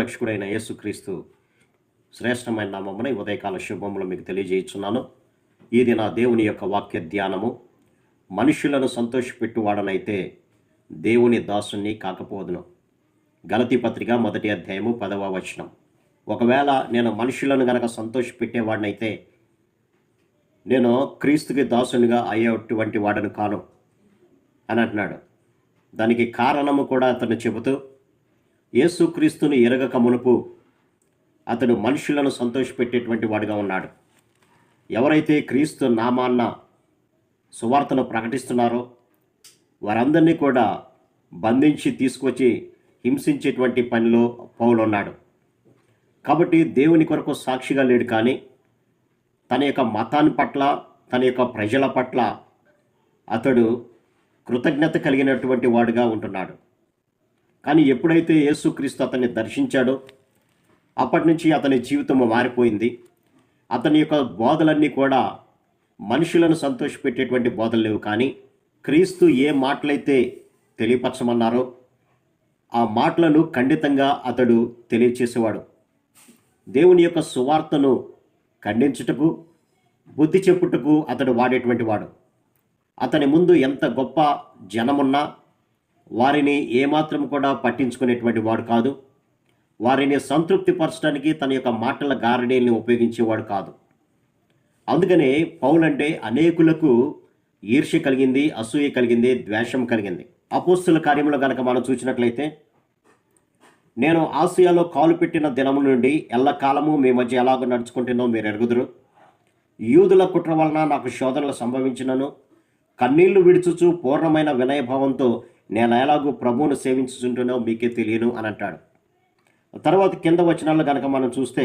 రక్షకుడైన యేసుక్రీస్తు శ్రేష్టమైన నామమున ఈ ఉదయకాల శుభములు మీకు తెలియజేయుచున్నాను. ఇది నా దేవుని యొక్క వాక్య ధ్యానము. మనుషులను సంతోషపెట్టువాడనైతే దేవుని దాసుని కాకపోదును. గలతీ పత్రిక 1వ అధ్యాయము 10వ వచనం. ఒకవేళ నేను మనుషులను గనక సంతోషపెట్టేవాడినైతే నేను క్రీస్తుకి దాసునిగా అయ్యేటువంటి వాడను కాను అని అంటున్నాడు. దానికి కారణము కూడా అతను చెబుతూ, యేసుక్రీస్తుని ఎరగక మునుపు అతడు మనుషులను సంతోషపెట్టేటువంటి వాడుగా ఉన్నాడు. ఎవరైతే క్రీస్తు నామాన్న సువార్తను ప్రకటిస్తున్నారో వారందరినీ కూడా బంధించి తీసుకొచ్చి హింసించేటువంటి పనిలో పౌలు ఉన్నాడు. కాబట్టి దేవుని కొరకు సాక్షిగా లేడు, కానీ తన యొక్క మతాన్ని పట్ల, తన యొక్క ప్రజల పట్ల అతడు కృతజ్ఞత కలిగినటువంటి వాడుగా ఉంటున్నాడు. కానీ ఎప్పుడైతే యేసుక్రీస్తు అతన్ని దర్శించాడో అప్పటి నుంచి అతని జీవితం మారిపోయింది. అతని యొక్క బోధలన్నీ కూడా మనుషులను సంతోషపెట్టేటువంటి బోధలు లేవు, కానీ క్రీస్తు ఏ మాటలైతే తెలియపరచమన్నారో ఆ మాటలను ఖండితంగా అతడు తెలియచేసేవాడు. దేవుని యొక్క సువార్తను ఖండించుటకు, బుద్ధి చెప్పుటకు అతడు వాడేటువంటి వాడు. అతని ముందు ఎంత గొప్ప జనమున్నా వారిని ఏమాత్రం కూడా పట్టించుకునేటువంటి వాడు కాదు. వారిని సంతృప్తిపరచడానికి తన యొక్క మాటల గారడీల్ని ఉపయోగించేవాడు కాదు. అందుకనే పౌలంటే అనేకులకు ఈర్ష్య కలిగింది, అసూయ కలిగింది, ద్వేషం కలిగింది. అపోస్తుల కార్యములు కనుక మనం చూసినట్లయితే, నేను ఆసియాలో కాలు పెట్టిన దినము నుండి ఎల్లకాలము మీ మధ్య ఎలాగో నడుచుకుంటున్నో మీరు ఎరుగుదురు. యూదుల కుట్ర వలన నాకు శోధనలు సంభవించినను కన్నీళ్లు విడుచుచు పూర్ణమైన వినయభావంతో నేను ఎలాగూ ప్రభువును సేవించుచుంటున్నో మీకే తెలియను అని అంటాడు. తర్వాత కింద వచనాల్లో కనుక మనం చూస్తే,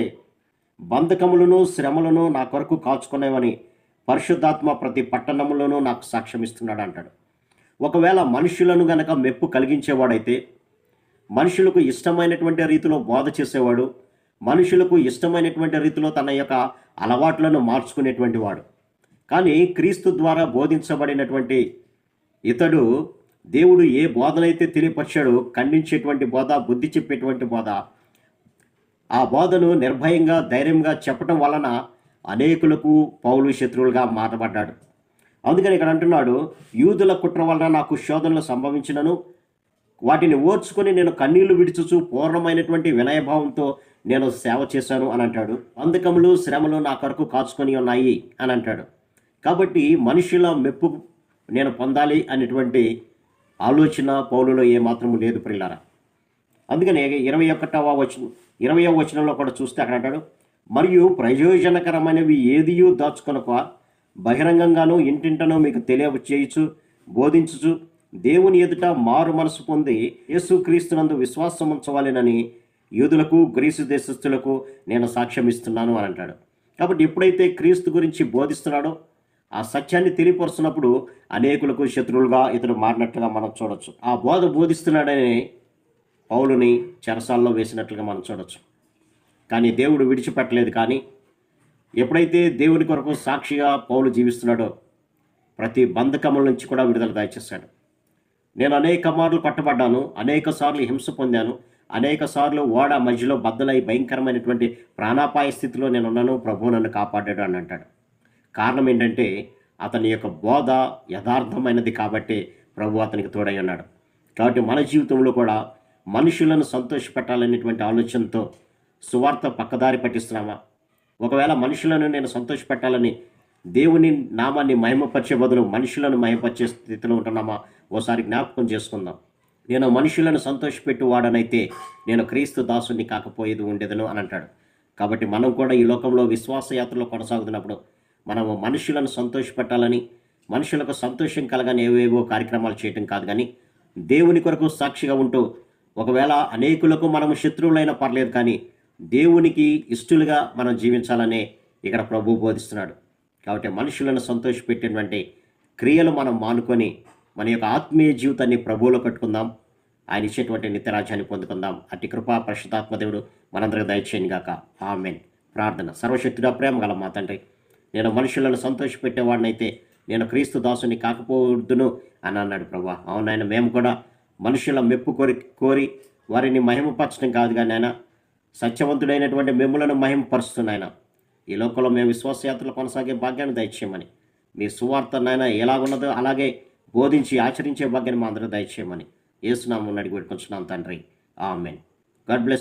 బంధకములను శ్రమలను నా కొరకు కాచుకునేవని పరిశుద్ధాత్మ ప్రతి పట్టణములోనూ నాకు సాక్ష్యం ఇస్తున్నాడు అంటాడు. ఒకవేళ మనుషులను గనక మెప్పు కలిగించేవాడైతే, మనుషులకు ఇష్టమైనటువంటి రీతిలో బోధ చేసేవాడు, మనుషులకు ఇష్టమైనటువంటి రీతిలో తన యొక్క అలవాట్లను మార్చుకునేటువంటి వాడు. కానీ క్రీస్తు ద్వారా బోధించబడినటువంటి ఇతడు దేవుడు ఏ బోధనైతే తెలియపరిచాడో ఖండించేటువంటి బోధ, బుద్ధి చెప్పేటువంటి బోధ, ఆ బోధను నిర్భయంగా ధైర్యంగా చెప్పటం వలన అనేకులకు పౌలు శత్రువులుగా మారబడ్డాడు. అందుకని ఇక్కడ అంటున్నాడు, యూదుల కుట్ర వలన నాకు శోధనలు సంభవించినను వాటిని ఓర్చుకొని నేను కన్నీళ్లు విడుచుచు పూర్ణమైనటువంటి వినయభావంతో నేను సేవ చేశాను అని అంటాడు. బంధకములు శ్రమలు నా కొరకు కాచుకొని ఉన్నాయి అని అంటాడు. కాబట్టి మనుషుల మెప్పు నేను పొందాలి అనేటువంటి ఆలోచన పౌలులో ఏమాత్రము లేదు ప్రియులారా. అందుకనే 20వ వచనంలో కూడా చూస్తే అక్కడ అంటాడు, మరియు ప్రయోజనకరమైనవి ఏదియూ దాచుకొనక బహిరంగంగానూ ఇంటింటనో మీకు తెలియచేయుచు బోధించుచు దేవుని ఎదుట మారు మనసు పొంది యేసుక్రీస్తునందు విశ్వాసం ఉంచవాలేనని యూదులకు గ్రీసు దేశస్థులకు నేను సాక్ష్యం ఇస్తున్నాను అని అంటాడు. కాబట్టి ఎప్పుడైతే క్రీస్తు గురించి బోధిస్తున్నాడో ఆ సత్యాన్ని తెలియపరుస్తున్నప్పుడు అనేకులకు శత్రువులుగా ఇతడు మారినట్లుగా మనం చూడొచ్చు. ఆ బోధ బోధిస్తున్నాడని పౌలుని చెరసాల్లో వేసినట్లుగా మనం చూడొచ్చు. కానీ దేవుడు విడిచిపెట్టలేదు. కానీ ఎప్పుడైతే దేవుని కొరకు సాక్షిగా పౌలు జీవిస్తున్నాడో ప్రతి బంధకముల నుంచి కూడా విడుదల దయచేశాడు. నేను అనేక మార్లు కట్టబడ్డాను, అనేక సార్లు హింస పొందాను, అనేక సార్లు ఓడ మధ్యలో బద్దలై భయంకరమైనటువంటి ప్రాణాపాయ స్థితిలో నేను ఉన్నాను, ప్రభువు నన్ను కాపాడాడు అని అంటాడు. కారణం ఏంటంటే అతని యొక్క బోధ యథార్థమైనది కాబట్టి ప్రభు అతనికి తోడై ఉన్నాడు. కాబట్టి మన జీవితంలో కూడా మనుషులను సంతోషపెట్టాలనేటువంటి ఆలోచనతో సువార్త పక్కదారి పట్టిస్తున్నామా? ఒకవేళ మనుషులను నేను సంతోషపెట్టాలని దేవుని నామాన్ని మహిమపరిచే బదులు మనుషులను మహిమపరిచే స్థితిలో ఉంటున్నామా? ఓసారి జ్ఞాపకం చేసుకుందాం. నేను మనుషులను సంతోషపెట్టువాడనైతే నేను క్రీస్తు దాసుని కాకపోయేది ఉండేదను అని అంటాడు. కాబట్టి మనం కూడా ఈ లోకంలో విశ్వాసయాత్రలో కొనసాగుతున్నప్పుడు మనము మనుషులను సంతోషపెట్టాలని, మనుషులకు సంతోషం కలగని ఏవేవో కార్యక్రమాలు చేయటం కాదు, కానీ దేవుని కొరకు సాక్షిగా ఉంటూ ఒకవేళ అనేకులకు మనము శత్రువులైనా పర్లేదు, కానీ దేవునికి ఇష్టలుగా మనం జీవించాలనే ఇక్కడ ప్రభువు బోధిస్తున్నాడు. కాబట్టి మనుషులను సంతోషపెట్టేటువంటి క్రియలు మనం మానుకొని మన యొక్క ఆత్మీయ జీవితాన్ని ప్రభువులో కట్టుకుందాం. ఆయన ఇచ్చేటువంటి నిత్యరాజ్యాన్ని పొందుకుందాం. అట్టి కృపా పరిశుద్ధాత్మ దేవుడు మనందరికి దయచేయను గాక. ఆమేన్. ప్రార్థన. సర్వశక్తుడా, ప్రేమ గల మా తండ్రి, నేను మనుషులను సంతోషపెట్టేవాడినైతే నేను క్రీస్తు దాసుని కాకపోదును అని అన్నాడు ప్రభా. అవునాయన, మేము కూడా మనుషుల మెప్పు కోరి వారిని మహిమపరచడం కాదు కానీ ఆయన సత్యవంతుడైనటువంటి మిమ్ములను మహింపరుస్తున్నాయన. ఈ లోకంలో మేము విశ్వాసయాత్రలు కొనసాగే భాగ్యాన్ని దయచేయమని, మీ సువార్త నాయన ఎలాగున్నదో అలాగే బోధించి ఆచరించే భాగ్యాన్ని మా అందరూ దయచేయమని యేసునామమున అడిగి పెట్టుకుంటున్నాం తండ్రి. ఆమేన్. God bless.